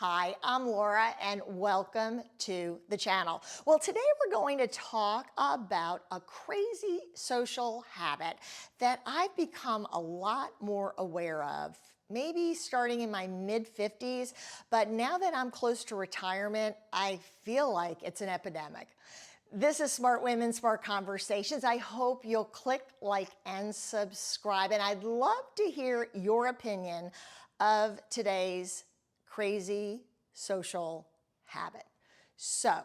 Hi, I'm Laura and welcome to the channel. Well, today we're going to talk about a crazy social habit that I've become a lot more aware of, maybe starting in my mid-50s, but now that I'm close to retirement, I feel like it's an epidemic. This is Smart Women, Smart Conversations. I hope you'll click like and subscribe, and I'd love to hear your opinion of today's crazy social habit. So,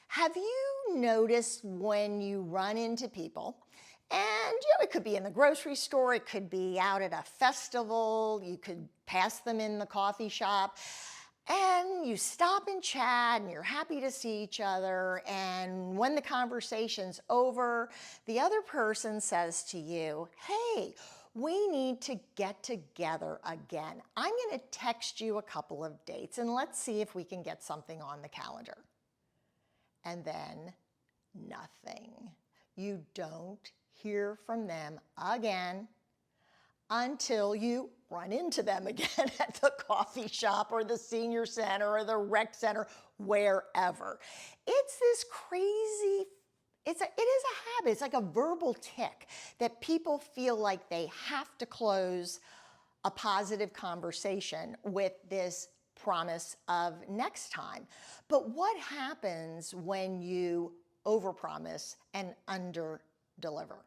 have you noticed when you run into people, and it could be in the grocery store, it could be out at a festival, you could pass them in the coffee shop, and you stop and chat and you're happy to see each other, and when the conversation's over, the other person says to you, "Hey, we need to get together again. I'm going to text you a couple of dates and let's see if we can get something on the calendar." And then nothing. You don't hear from them again until you run into them again at the coffee shop or the senior center or the rec center, wherever. It's this crazy, it is a habit. It's like a verbal tic that people feel like they have to close a positive conversation with this promise of next time. But what happens when you overpromise and underdeliver?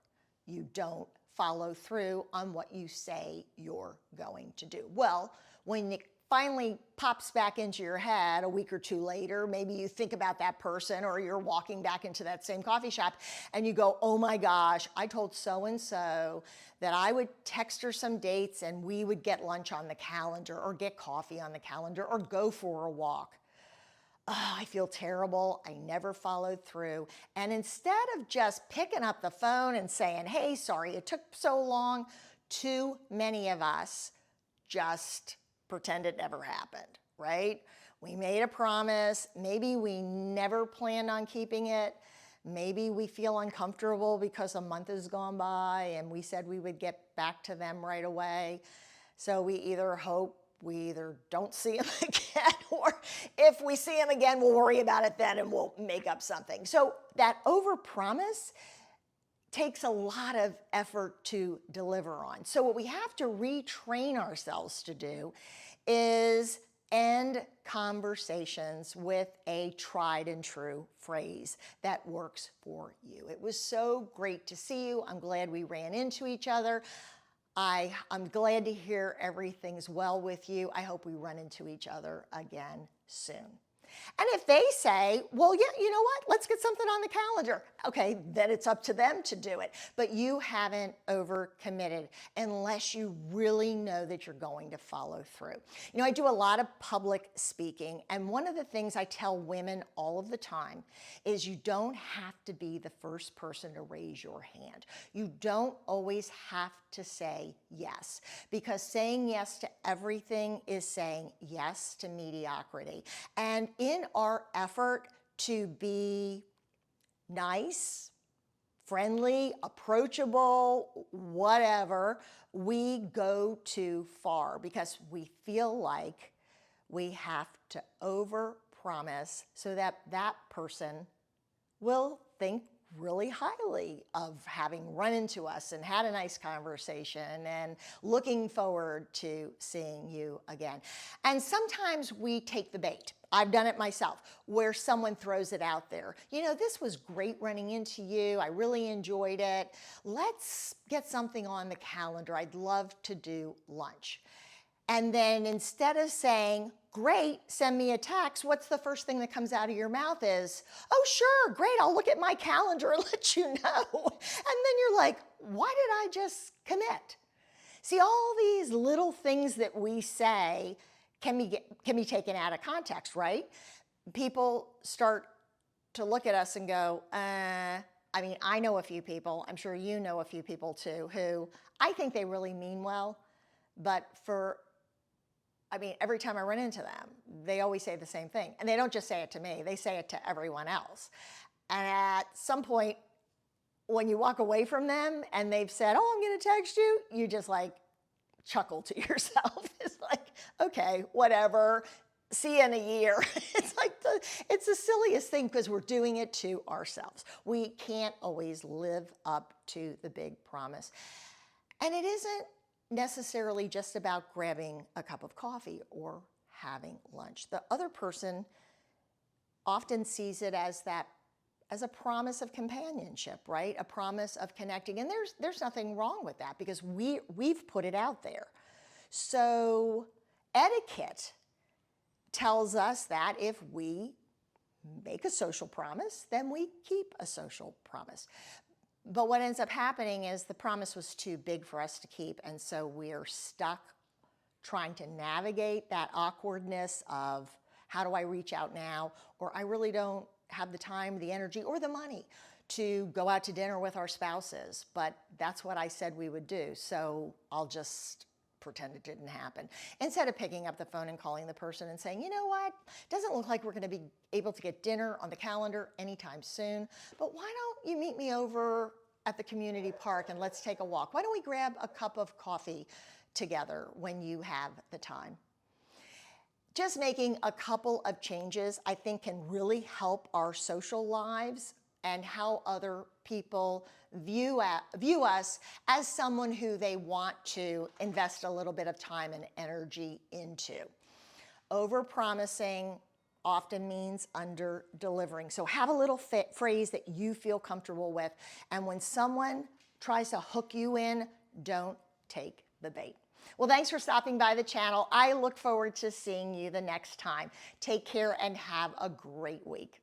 You don't follow through on what you say you're going to do. Well, when it finally pops back into your head a week or two later, maybe you think about that person or you're walking back into that same coffee shop and you go, "Oh my gosh, I told so-and-so that I would text her some dates and we would get lunch on the calendar or get coffee on the calendar or go for a walk. Oh, I feel terrible. I never followed through." And instead of just picking up the phone and saying, "Hey, sorry it took so long," too many of us just pretend it never happened, right? We made a promise. Maybe we never planned on keeping it. Maybe we feel uncomfortable because a month has gone by and we said we would get back to them right away. So we either hope we either don't see them again, or if we see them again, we'll worry about it then and we'll make up something. So that overpromise takes a lot of effort to deliver on. So what we have to retrain ourselves to do is end conversations with a tried and true phrase that works for you. "It was so great to see you. I'm glad we ran into each other. I'm glad to hear everything's well with you. I hope we run into each other again soon." And if they say, "Well, yeah, you know what? Let's get something on the calendar." Okay, then it's up to them to do it. But you haven't overcommitted unless you really know that you're going to follow through. I do a lot of public speaking, and one of the things I tell women all of the time is you don't have to be the first person to raise your hand. You don't always have to say yes, because saying yes to everything is saying yes to mediocrity. And in our effort to be nice, friendly, approachable, whatever, we go too far because we feel like we have to overpromise so that that person will think really highly of having run into us and had a nice conversation and looking forward to seeing you again. And sometimes we take the bait. I've done it myself, where someone throws it out there. "This was great running into you. I really enjoyed it. Let's get something on the calendar. I'd love to do lunch." And then instead of saying, "Great, send me a text," what's the first thing that comes out of your mouth is, "Oh, sure, great, I'll look at my calendar and let you know." And then you're like, why did I just commit? See, all these little things that we say can be taken out of context, right? People start to look at us and go, I know a few people, I'm sure you know a few people too, who I think they really mean well, but every time I run into them, they always say the same thing. And they don't just say it to me, they say it to everyone else. And at some point, when you walk away from them and they've said, "Oh, I'm going to text you," you just chuckle to yourself. It's like, okay, whatever. see you in a year. It's like it's the silliest thing because we're doing it to ourselves. We can't always live up to the big promise. And it isn't necessarily just about grabbing a cup of coffee or having lunch. The other person often sees it as a promise of companionship, right? A promise of connecting. And there's nothing wrong with that because we've put it out there. So etiquette tells us that if we make a social promise, then we keep a social promise. But what ends up happening is the promise was too big for us to keep, and so we're stuck trying to navigate that awkwardness of how do I reach out now, or I really don't have the time, the energy, or the money to go out to dinner with our spouses, but that's what I said we would do, so I'll just pretend it didn't happen. Instead of picking up the phone and calling the person and saying, you know what, doesn't look like we're going to be able to get dinner on the calendar anytime soon, but why don't you meet me over at the community park and let's take a walk? Why don't we grab a cup of coffee together when you have the time? Just making a couple of changes, I think, can really help our social lives and how other people view us as someone who they want to invest a little bit of time and energy into. Over-promising often means under-delivering. So have a little phrase that you feel comfortable with, and when someone tries to hook you in, don't take the bait. Well, thanks for stopping by the channel. I look forward to seeing you the next time. Take care and have a great week.